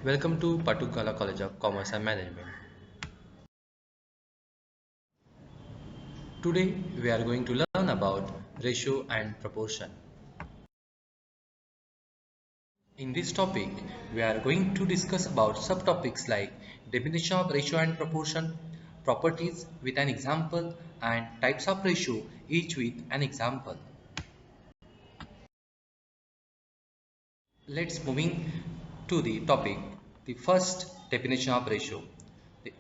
Welcome to Patukala College of Commerce and Management. Today we are going to learn about ratio and proportion. In this topic, we are going to discuss about subtopics like definition of ratio and proportion, properties with an example, and types of ratio, each with an example. Let's moving to the topic. The first definition of ratio.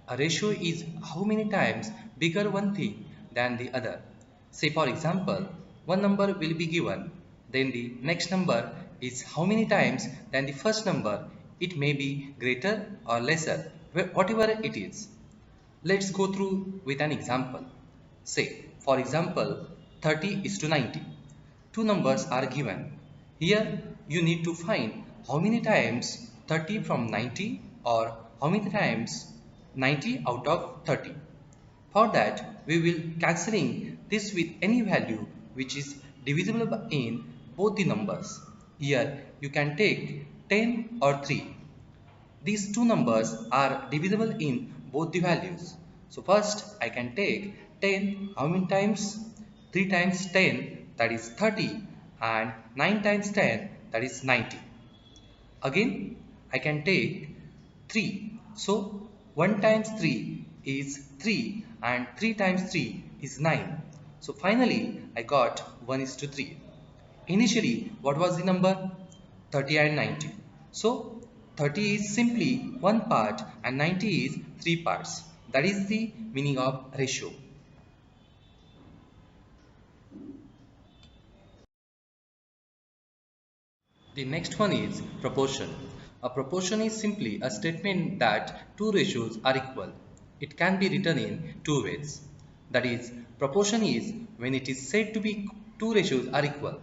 A ratio is how many times bigger one thing than the other. Say for example, one number will be given, then the next number is how many times than the first number. It may be greater or lesser, whatever it is. Let's go through with an example. Say, for example, 30 is to 90. Two numbers are given. Here you need to find how many times 30 from 90 or how many times 90 out of 30. For that, we will cancelling this with any value which is divisible in both the numbers. Here you can take 10 or 3. These two numbers are divisible in both the values. So first I can take 10 how many times? 3 times 10 that is 30 and 9 times 10 that is 90. Again I can take 3. So 1 times 3 is 3 and 3 times 3 is 9. So finally I got 1 is to 3. Initially, what was the number? 30 and 90. So, 30 is simply one part and 90 is three parts. That is the meaning of ratio. The next one is proportion. A proportion is simply a statement that two ratios are equal. It can be written in two ways. That is, proportion is when it is said to be two ratios are equal.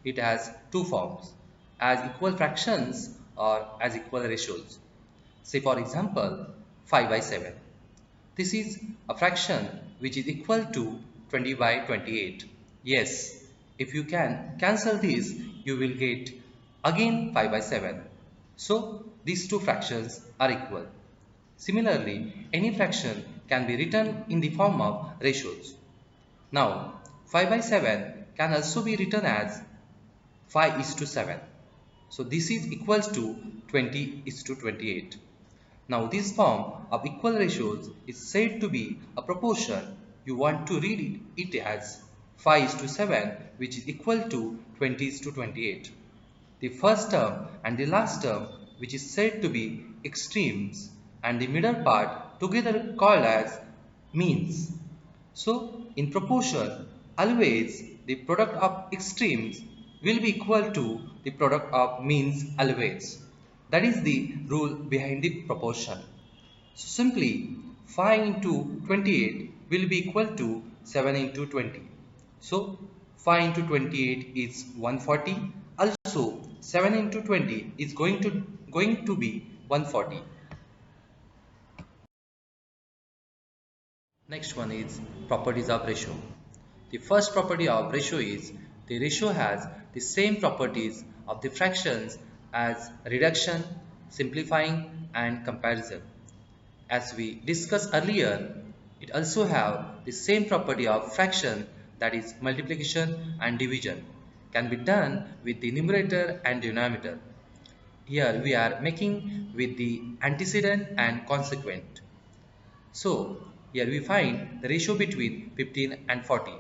It has two forms, as equal fractions or as equal ratios. Say for example, 5 by 7. This is a fraction which is equal to 20 by 28. Yes, if you can cancel this, you will get again 5 by 7. So these two fractions are equal. Similarly, any fraction can be written in the form of ratios. Now, 5 by 7 can also be written as 5 is to 7. So this is equals to 20 is to 28. Now this form of equal ratios is said to be a proportion. You want to read it as 5 is to 7 which is equal to 20 is to 28. The first term and the last term which is said to be extremes and the middle part together called as means. So in proportion always the product of extremes will be equal to the product of means always. That is the rule behind the proportion. So simply 5 into 28 will be equal to 7 into 20. So 5 into 28 is 140. Also 7 into 20 is going to be 140. Next one is properties of ratio. The first property of ratio is the ratio has the same properties of the fractions as reduction, simplifying and comparison. As we discussed earlier, it also have the same property of fraction, that is multiplication and division can be done with the numerator and denominator. Here we are making with the antecedent and consequent. So here we find the ratio between 15 and 40.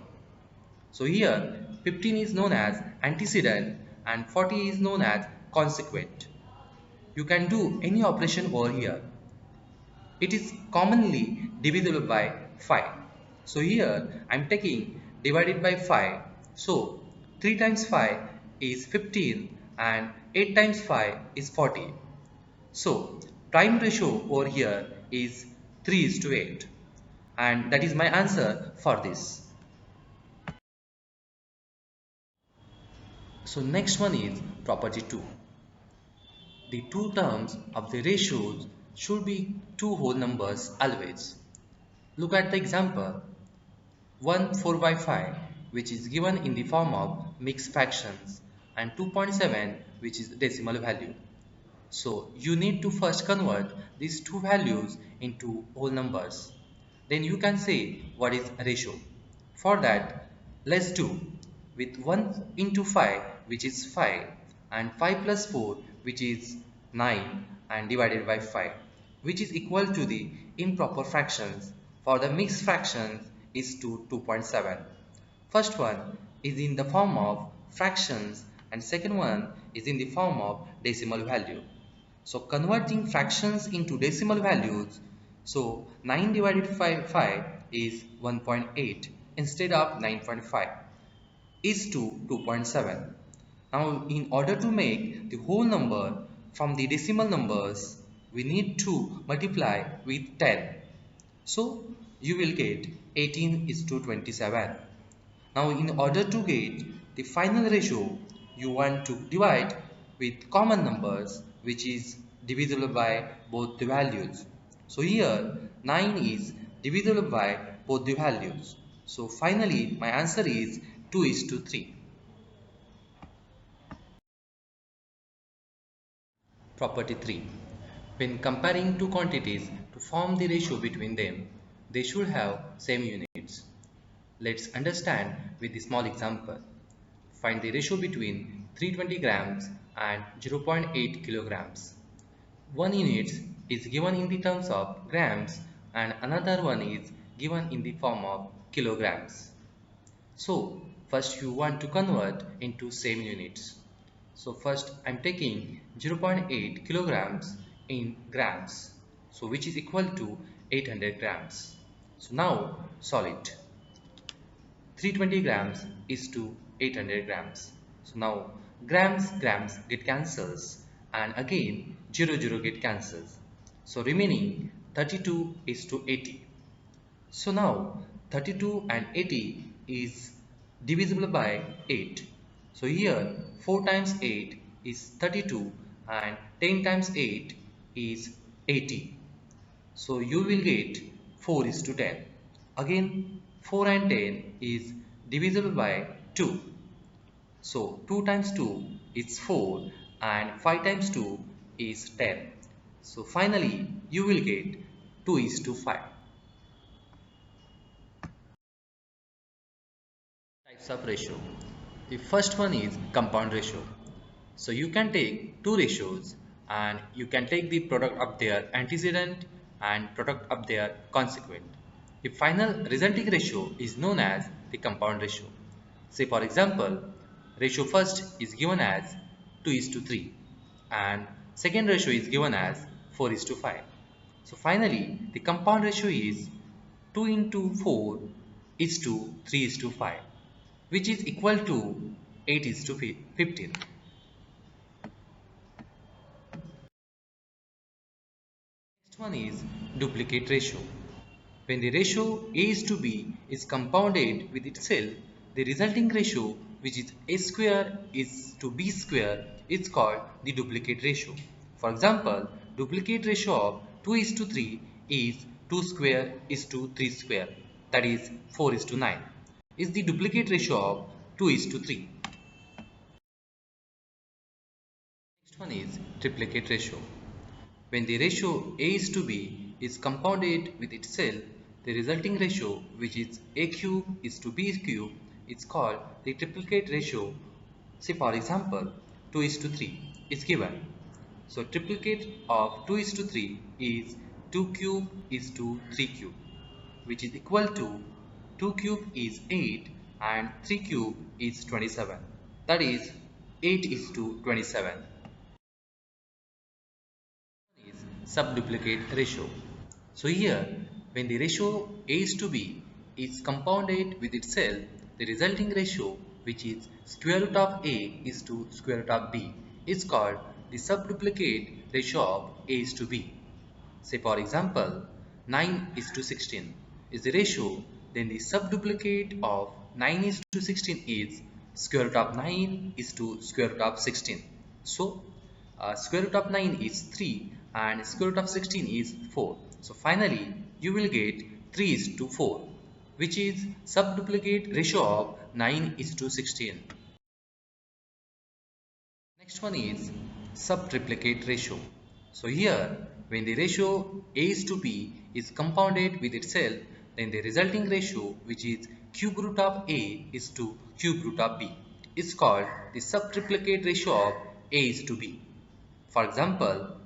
So here 15 is known as antecedent and 40 is known as consequent. You can do any operation over here. It is commonly divisible by 5. So here I am taking divided by 5. So 3 times 5 is 15 and 8 times 5 is 40. So prime ratio over here is 3 is to 8. And that is my answer for this. So next one is property 2. The two terms of the ratios should be two whole numbers always. Look at the example 1 4 by 5 which is given in the form of mixed fractions and 2.7 which is decimal value. So you need to first convert these two values into whole numbers. Then you can say what is a ratio. For that, let's do with 1 into 5, which is 5, and 5 plus 4, which is 9, and divided by 5, which is equal to the improper fractions. For the mixed fractions is to 2.7. First one is in the form of fractions and second one is in the form of decimal value. So converting fractions into decimal values, so 9 divided by 5 is 1.8 instead of 9.5 is to 2.7. Now in order to make the whole number from the decimal numbers, we need to multiply with 10. So you will get 18 is to 27. Now in order to get the final ratio, you want to divide with common numbers which is divisible by both the values. So here 9 is divisible by both the values. So finally my answer is 2 is to 3. Property 3. When comparing two quantities to form the ratio between them, they should have same units. Let's understand with a small example. Find the ratio between 320 grams and 0.8 kilograms. One unit is given in the terms of grams and another one is given in the form of kilograms. So first you want to convert into same units. So first I'm taking 0.8 kilograms in grams. So which is equal to 800 grams. So now solve it. 320 grams is to 800 grams. So now grams get cancels and again 0 get cancels. So remaining 32 is to 80. So now 32 and 80 is divisible by 8. So here 4 times 8 is 32 and 10 times 8 is 80. So you will get 4 is to 10. Again 4 and 10 is divisible by 2. So 2 times 2 is 4 and 5 times 2 is 10. So finally you will get 2 is to 5. Types of ratio. The first one is compound ratio. So you can take two ratios and you can take the product of their antecedent and product of their consequent. The final resulting ratio is known as the compound ratio. Say for example, ratio first is given as 2 is to 3 and second ratio is given as 4 is to 5. So finally the compound ratio is 2 into 4 is to 3 is to 5, which is equal to 8 is to 15. Next one is duplicate ratio. When the ratio A is to B is compounded with itself, the resulting ratio, which is A square is to B square, is called the duplicate ratio. For example, duplicate ratio of 2 is to 3 is 2 square is to 3 square, that is 4 is to 9, is the duplicate ratio of 2 is to 3. Next one is triplicate ratio. When the ratio A is to B is compounded with itself, the resulting ratio, which is A cube is to B cube, is called the triplicate ratio. Say for example, 2 is to 3 is given. So triplicate of 2 is to 3 is 2 cube is to 3 cube, which is equal to 2 cube is 8 and 3 cube is 27. That is 8 is to 27. Is subduplicate ratio. So here when the ratio A is to B is compounded with itself, the resulting ratio, which is square root of A is to square root of B, is called the subduplicate ratio of A is to B. Say for example 9 is to 16 is the ratio, then the subduplicate of 9 is to 16 is square root of 9 is to square root of 16. So square root of 9 is 3 and square root of 16 is 4. So finally you will get 3 is to 4, which is subduplicate ratio of 9 is to 16. Next one is subtriplicate ratio. So here, when the ratio A is to B is compounded with itself, then the resulting ratio, which is cube root of A is to cube root of B, is called the subtriplicate ratio of A is to B. For example,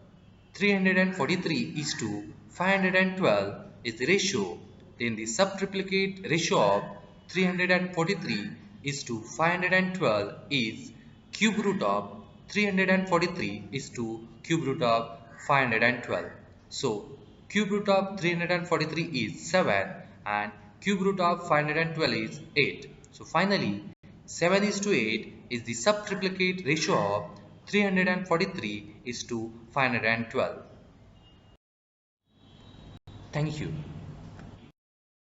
343 is to 512 is the ratio, then the subtriplicate ratio of 343 is to 512 is cube root of 343 is to cube root of 512. So cube root of 343 is 7 and cube root of 512 is 8. So finally 7 is to 8 is the subtriplicate ratio of 343 is to 512. Thank you.